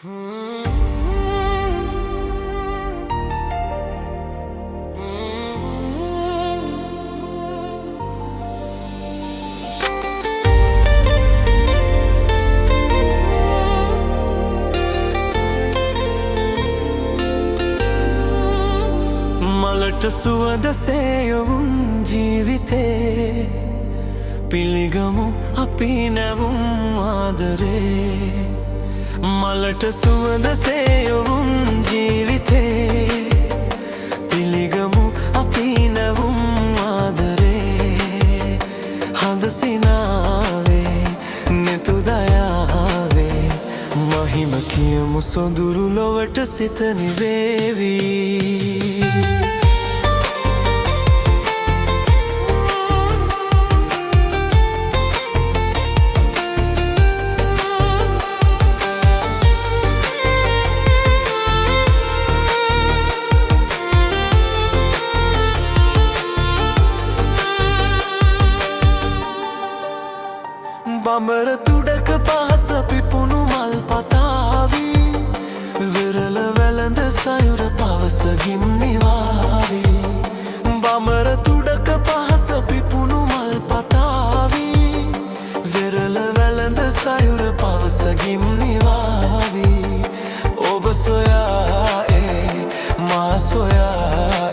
මලට සුවඳ සේයවුම් ජීවිතේ පිළිගමු අපි නැවුම් ආදරේ මලට සුවඳ සේයවුම් ජීවිතේ පිළිගමු අපි නැවුම් ආදරේ හඳ සිනාවේ නෙතු දයාවේ මහිම කියමු සොඳුරු ලොවට සිත නිවේවී බඹර තුඩක පහස පිපුණු මල් පතාවී විරල වැළඳ සයුර පවස ගිම්නිවාවී බඹර තුඩක පහස පිපුණු මල් පතාවී විරල වැළඳ සයුර පවස ගිම්නිවාවී ඔබ සොයා මා සොයා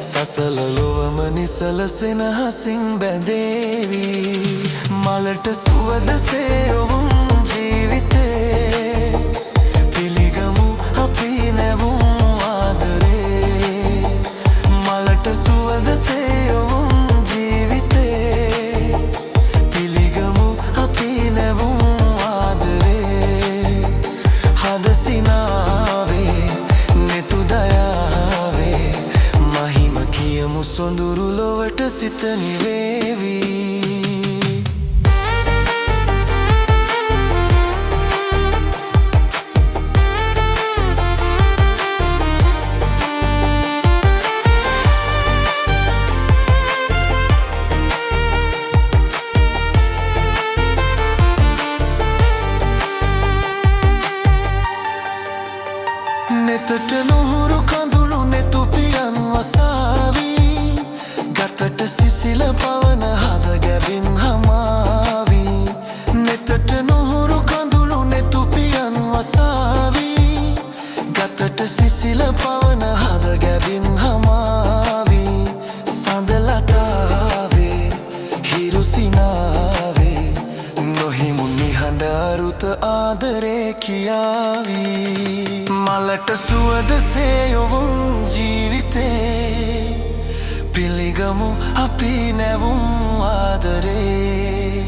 සසල ලොවම නිසල සෙනහසින් බැඳේවී මලට සුවඳ සේයවුම් ජීවිතේ පිළිගමු අපි නැවුම් ආදරේ මලට සුවඳ සේයවුම් ජීවිතේ පිළිගමු අපි නැවුම් ආදරේ හද සිනාවේ නෙතු දයාවේ මහිම කියමු සොඳුරු ලොවට සිත නිවේවී නෙතට නොහුරු කඳුළු නෙතු පියන් වසාවී ගතට සිසිල පවන හද ගැබින් හමාවී නෙතට නොහුරු කඳුළු නෙතු පියන් වසාවී ගතට සිසිල පවන හද ගැබින් හමාවී සඳලතාවේ හිරුසිනාවේ නොහිමු නිහඬ අරුත ආදරේ කියාවී මලට සුවඳ සේයවුම් ජීවිතේ පිළිගමු අපි නැවුම් ආදරේ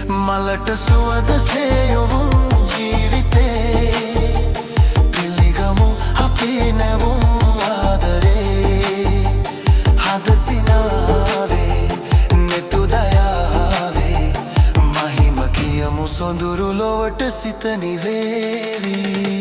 මලට සුවඳ සේයවුම් ජීවිතේ පිළිගමු අපි නැවුම් ආදරේ හද සිනාවේ නෙතු දයාවේ මහිම කියමු සොඳුරු ලොවට සිත නිවේවී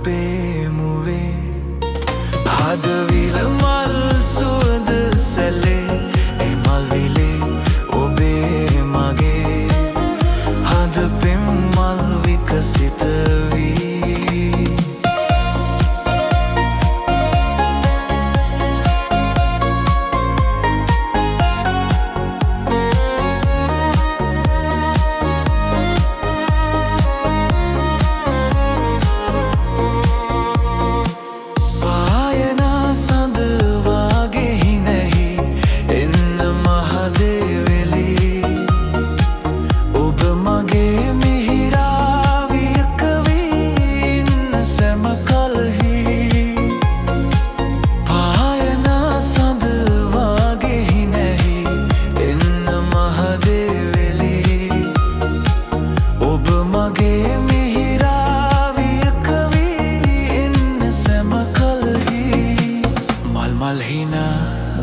ඔබේ මුවේ හදවිල මල් සුවඳ සැලේ ඒ මල් විලේ ඔබේ මගේ හද පෙම් මල් විකසිත වී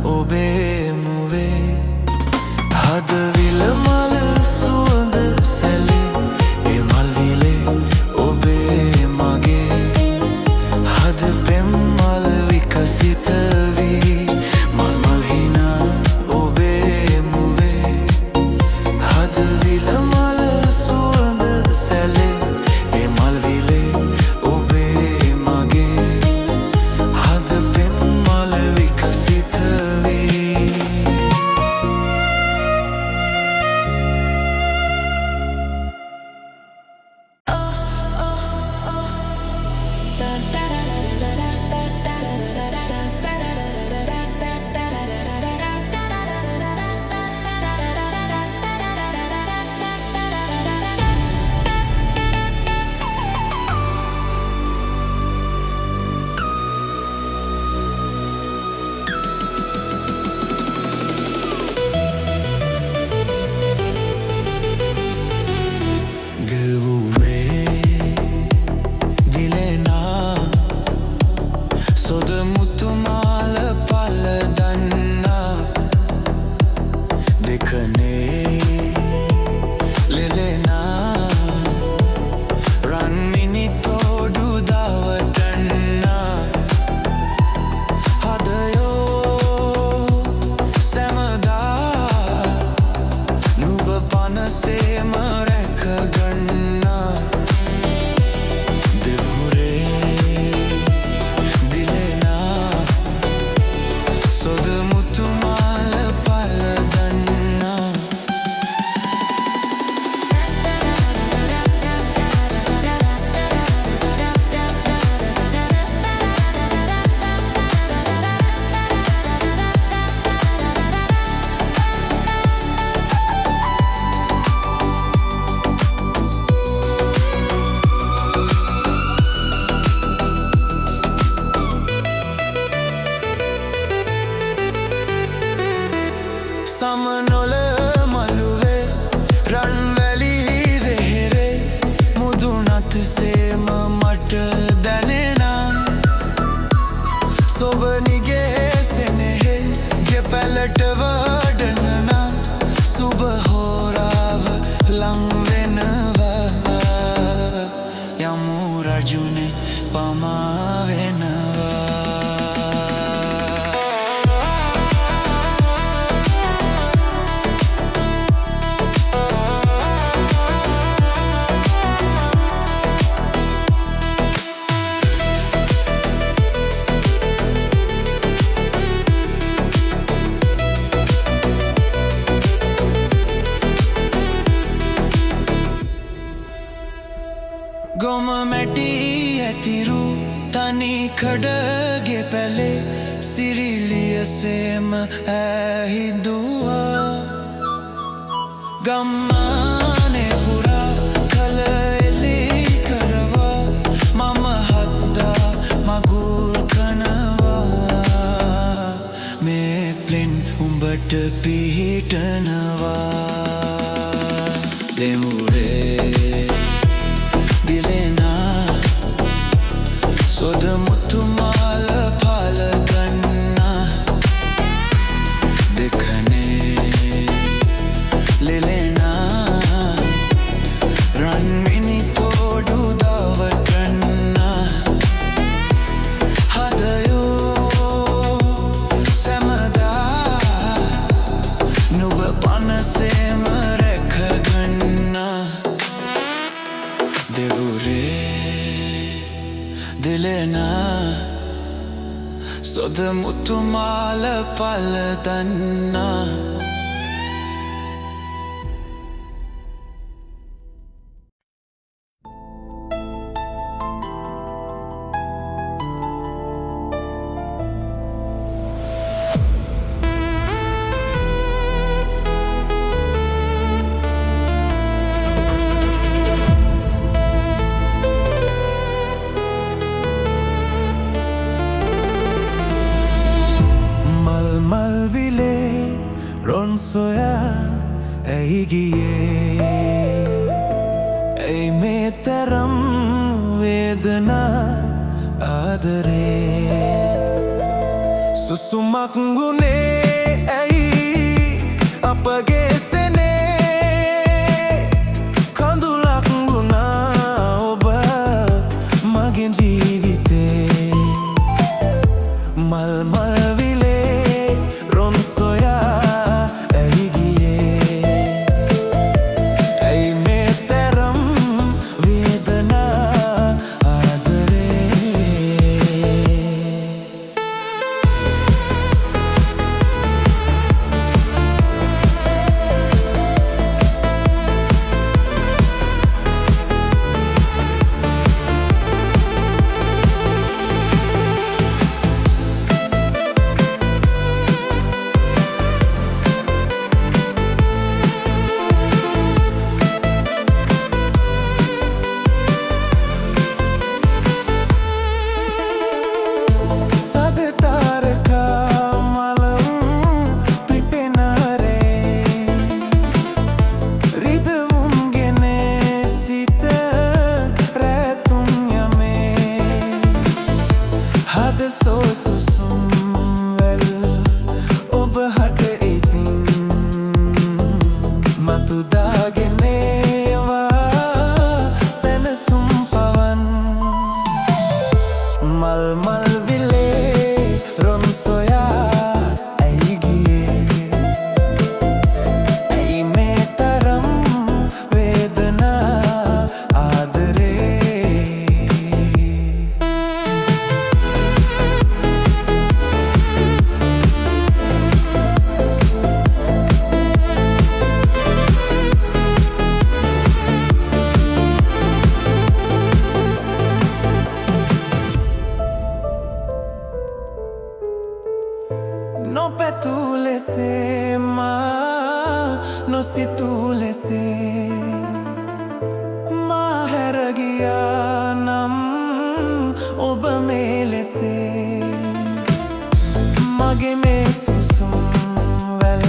ඔබේ මුවේ හදවිල මල් සුවඳ සැලේ ඒ මල් විලේ ඔබේ මගේ හද පෙම් මල් විකසිත වී මල් මල් හිනා ඔබේ මුවේ හදවිල මල් සුවඳ සැලේ ඒ මල් විලේ ඔබේ මගේ හද පෙම් මල් විකසිත සමනොල මළුවේ රන්වැලි වෙහෙරේ මුදුනත් සේම මට දැනෙනා සොබනිගේ සෙනෙහෙ ගෙපැලට වඩනනා සුබ හෝරාව ලංවෙනවා යමු රජුනේ පමාවෙනවා ගොම මැටි ඇතිරු තනි කඩගේ පැලේ සිරිලියසේම ඇහිදුවා ගම්මානේ පුරා කල එලි කරවා මම හද්දා මගුල් කනවා මේ ප්ලෙන් උඹට පිහිටනවා දෙමුරේ සොද මුතුමාල පාල ගන්නා දෙකනේ ලෙලෙනා රන්මිනි තෝඩු දවටන්නා දෙවුරේ දිලෙන සොද මුතුමාල පල දන්නා රොන් සොයා ඇයි ගියේ ඇයි මේ තරම් වේදනා ආදරේ සුසුමක් ගුනේ ඇයි අපගේ සෙනේ කඳුලක් ගුණා ඔබ මගේ ජීවිතේ මල් මල් විලේ රොන් සොයා නොපැතු ලෙසේ මා නොසිතූ ලෙසේ මා හැර ගියා නම් ඔබ මේ ලෙසේ මගේ මේ සුසුම් වැල්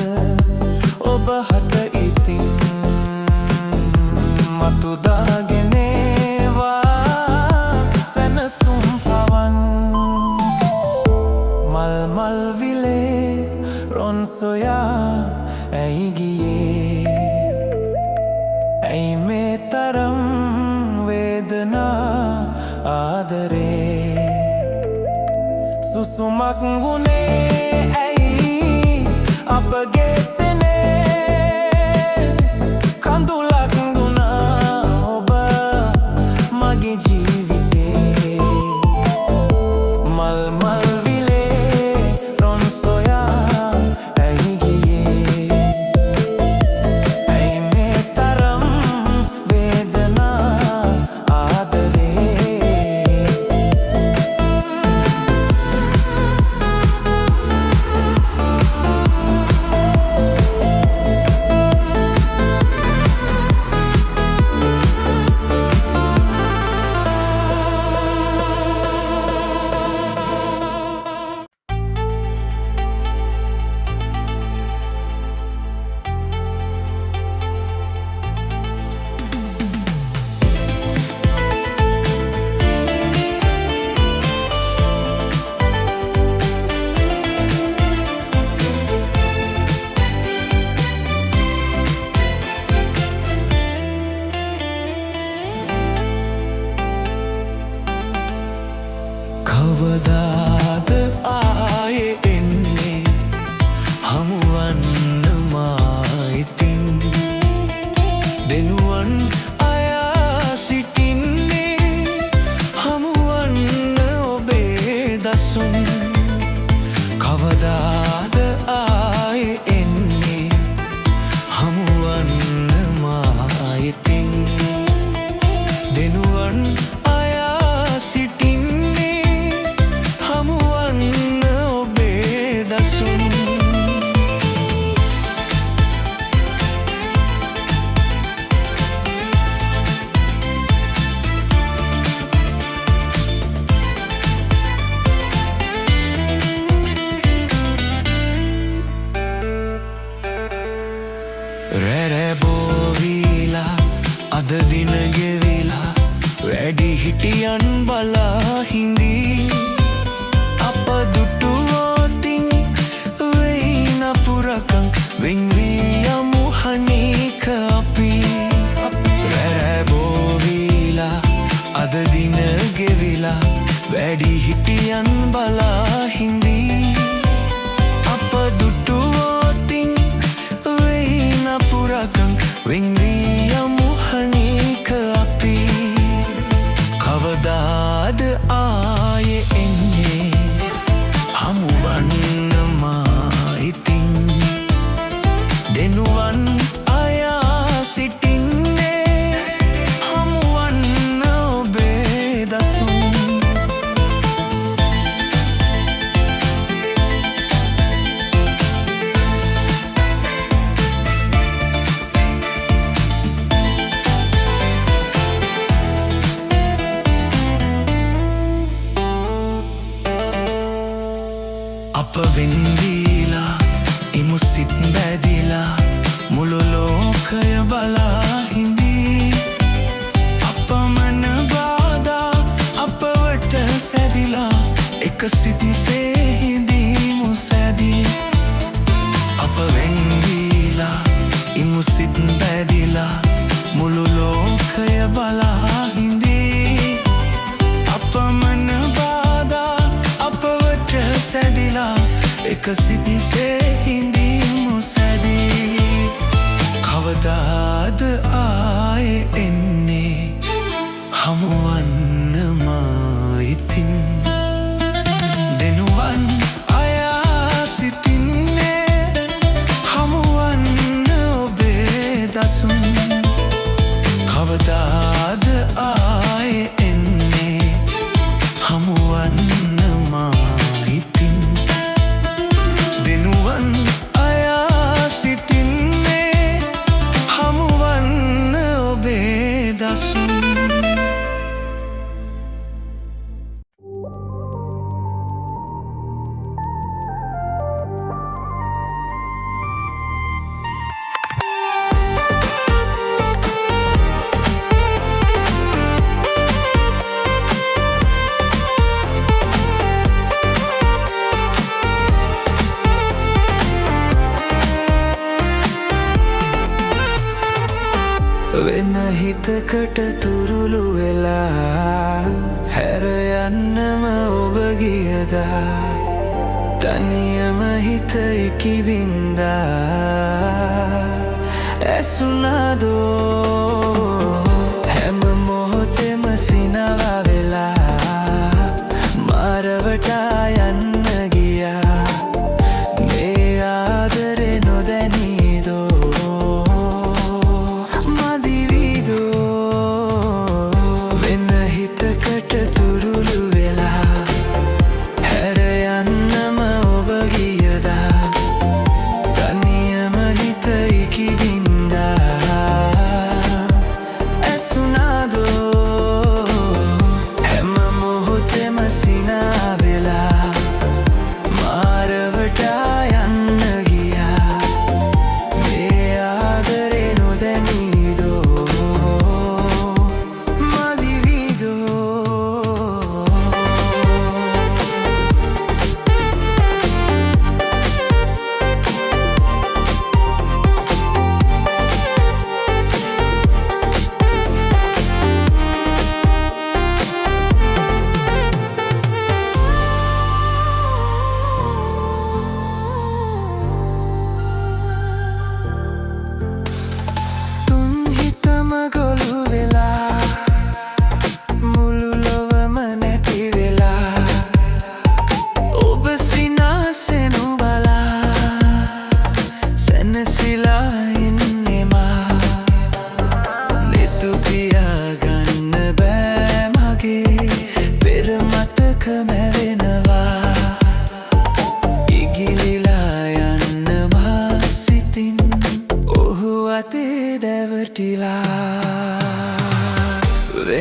ඔබ හට ඉතින් මතු දාගෙන ඒවා සැනසුම් පවන් මල් මල් විලේ රොන් සොයා ඇයි ගියේ ඇයි මේ තරම් වේදනා ආදරේ සුසුමක් ගුනේ ඇයි අපගේ සෙනේ කඳුලක් ගුණා ඔබ මගේ ජීවිතේ මල් මල් දෙනුවන් අයා සිටින්නේ හමුවන්න ඔබේ දසුන් රැරැබෝවීලා අද දින ගෙවිලා වැඩි හිටියන් බලා හිඳී අප දුටුවෝතින් වෙයි නපුරකං වෙන්වී යමු හනේක අපි රැරැබෝවීලා අද දින ගෙවිලා වැඩි හිටියන් බලා හිඳී අප දුටුවෝතින් පුරකං වෙන්වී යමු හනේක අපි කවදාද ආයෙ එන්නේ හමුවන්නමා ඉතින් දෙනුවන් අයා සිටින්නේ හමුවන්න ඔබේ දසුන් අප වෙන්වීලා ඉමු සිත් බැදිලා මුළු ලෝකය බලා හිඳී අප මන බාධා අපවට සැදිලා එක සිත්සේ හිඳීමු සැදී අප වෙන්වීලා ඉමු සිත් බැදිලා මුළු ලෝකය බලා හිඳී අප මන බාධා අපවට සැදිලා එක සිත්සේ හිඳීමු සැදී කවදාද ආයෙ එන්නේ හමුවන්නමා ඉතින් දෙනුවන් අයා සිටින්නේ හමුවන්න ඔබේ දසුන් කවදාද ආයෙ එන්නේ හමුවන්නමා ඉතින් දෙනුවන් අයා සිටින්නේ හමුවන්න ඔබේ දසුන් වෙන හිතකට තුරුළු වෙලා හැර යන්නම ඔබ ගියදා තනියම හිත ඉකිබින්දා ඇසුනාදෝ හැම මොහොතෙම සිනවා වෙලා මාරවටා යන්න ගියා මේ ආදරේ නොදැනීදෝ හැම මොහොතෙම සිනා වෙලා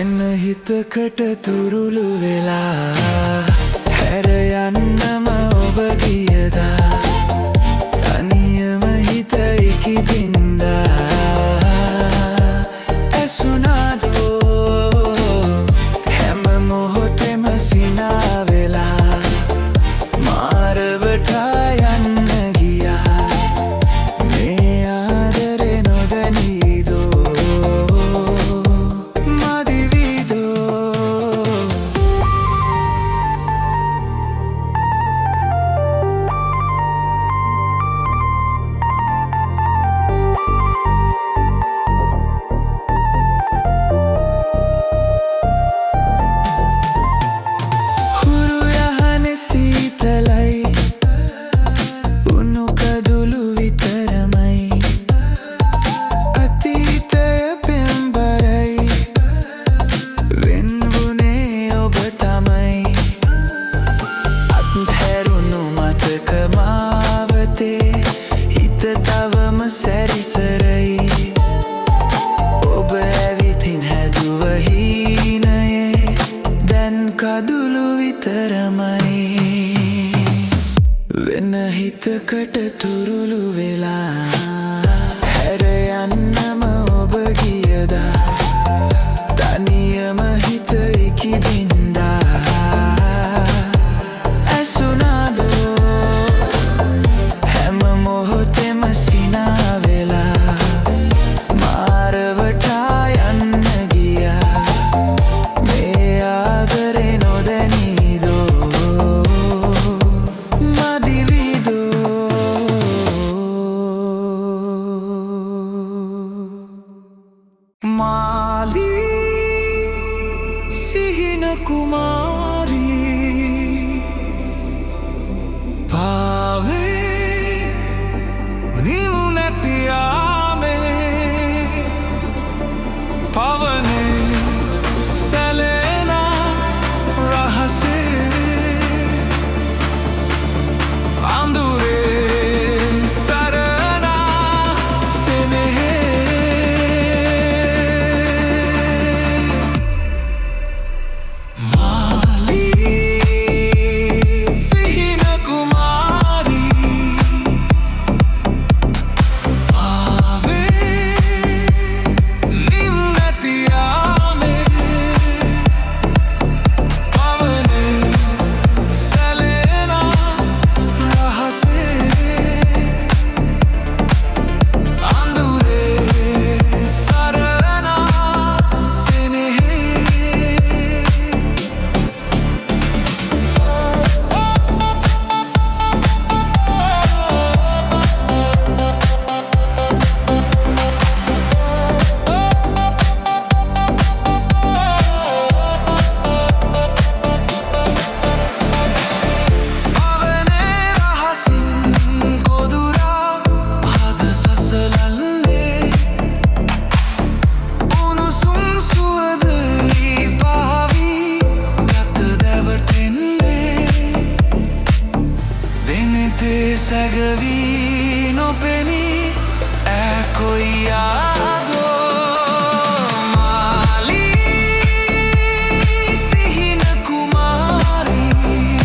වෙන හිතකට තුරුළු වෙලා හැර යන්නම ඔබ ගියදා තනියම හිත ඉකිබින්දා ඇසුනාදෝ හැම මොහොතෙම සිනා වෙලා මාරවටා යන්න ගියා මේ ආදරේ නොදැනීදෝ සැරිසරයි ඔබ ඇවිතින් හැදුව හීනයේ දැන් කදුළු විතරමයි වෙන හිතකට තුරුළු වෙලා හැර යන්නම ඔබ ගියදා තනියම හිත ඉකිබින්දා ඇසුනාදෝ හැම මොහොතෙම සිනා වෙලා මාරවටා යන්න ගියා මේ ආදරේ නොදැනීදෝ මදිවිදෝ මාලී සිහින කුමාරී පාවේ නිමුනැතියාමේ පවනේ සැලෙන රහසේ අඳුරේ සරණ සෙනෙහේ මාලී සිහින කුමාරී සැගවී නොපෙනී ඈ කොයි යාදෝ මාලී සිහින කුමාරී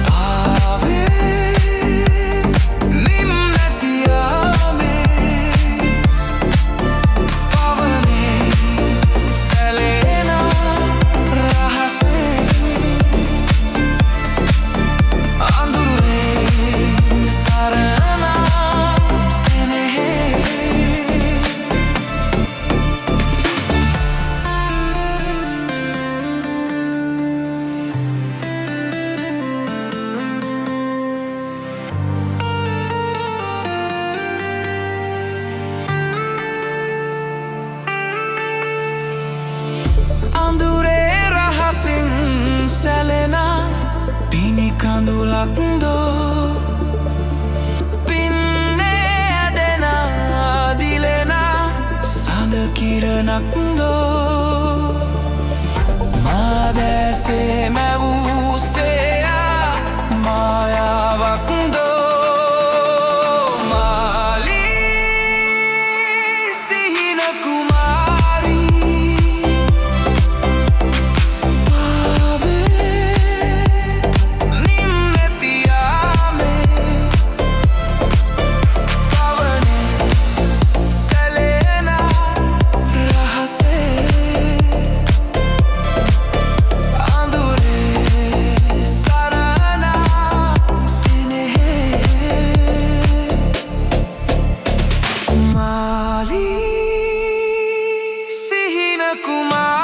පාවේ නිම්නැතියාමේ පවනේ සැලෙන රහසේ අඳුරේ රහසින් සැලෙන පිණි කඳුලක්දෝ පින්නේ ඇදෙන දිලෙන සඳ කිරණක්දෝ මාදැසේ මැවූ සේයා මායාවක්දෝ මාලී සිහින කුමාරී කුමා